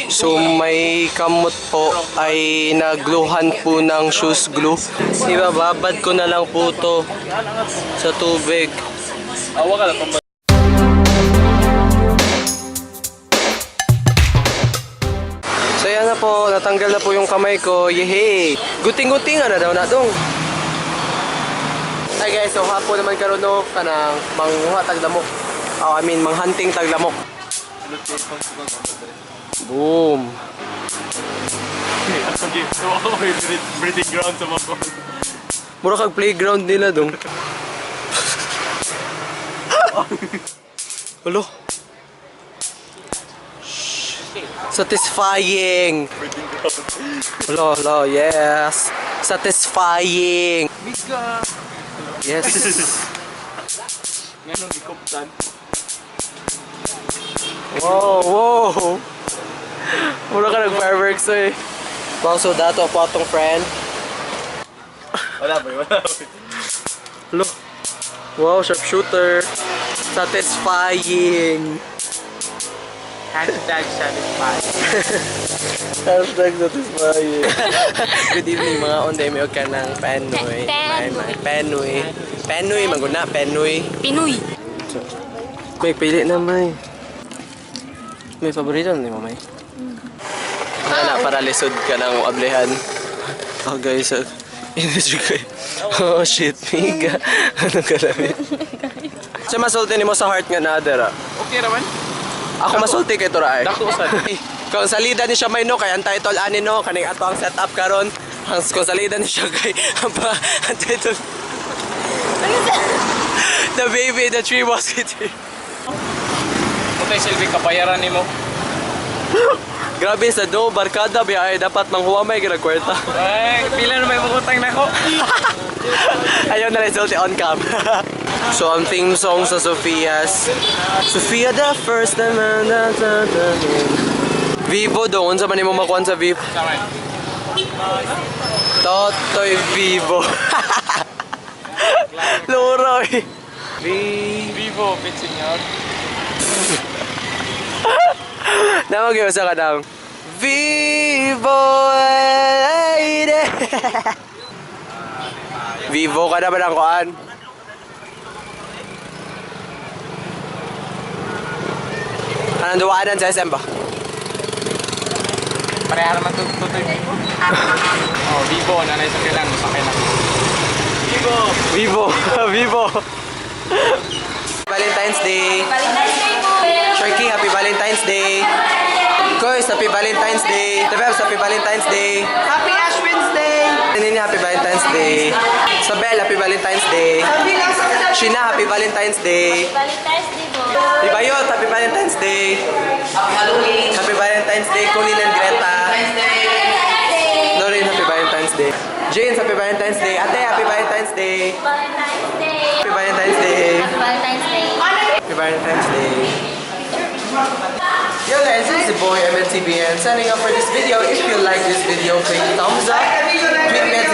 So may kamot po ay nagluhan po ng shoes glue. Ibababad ko na lang po to sa tubig. So yan na po, natanggal na po yung kamay ko. Yehey! Guting-guting na daw na dong. Hi guys, so hapon naman karon no kanang manghuha taglamok. I mean manghunting taglamok. Boom. Breeding ground sa mga. Mura kag playground nila dong. Hello. Satisfying. Hello, yes. Satisfying. Biga. Yes. Ngayon ikoptan. Wow. Mura ka nag-fireworks eh. Wow, so dato po atong friend. Wala ba? Hello. Wow, sharpshooter. Satisfying. Hashtag satisfied. Hashtag satisfying. Good evening mga onday. May ka ng Penoy. Penoy. Maguna. Penoy. Pinoy. May pili na may. May paborito na ni mamay. Wala, para lisod ka ng ablehan. Oh guys, industry ko. Oh shit, miga. Anong kalamit? Siya masulti ni mo sa heart nga na adara. Okay raman. Ako masulti kay Tora ay. Dako sa. Kung salida ni siya may no, kay ang title ani no, kaning ato ang setup karon. Kung salida ni siya kay ang title. The baby, the tree musketeer. Mutay silbi kabayaran nimo. Grabe sa do, barkada biya ay dapat manghuwamay ginagkwarta. Ay, pila na may mangutang nako. Ayaw na result on cam. So ang theme song sa Sophia's Sophia the first time. Vivo doon sa man mo makuan sa Vivo. Totoy Vivo. Loroy. Vivo, Pitsenyor. Namag-iwa sa kanang Vivo lady. Vivo ka na ba ng kuan? Anong duwaanan sa SM ba? Pareha naman tutoy Vivo. Oh, Vivo nanay sa kailan mo sa kailan. Vivo. Valentine's Day. Valentine's Day po. Sharky, happy Valentine's Day. Kois, happy Valentine's Day. Tebebs, happy Valentine's Day. Happy Ash Wednesday! Nini, happy Valentine's Day. Sabel, happy Valentine's Day. Shina, happy Valentine's Day. Valentine's Day po. Ibayot, happy Valentine's Day. Happy Halloween! Happy Valentine's Day, Colin and Greta. Noreen, happy Valentine's Day. James, happy Valentine's Day. Ate, happy Valentine's Day. Valentine's Day. Happy Valentine's Day. Valentine's Day. Happy Valentine's Day. Yo guys, this is Zboy, MNTBN, signing up for this video. If you like this video, click thumbs up, tweet me at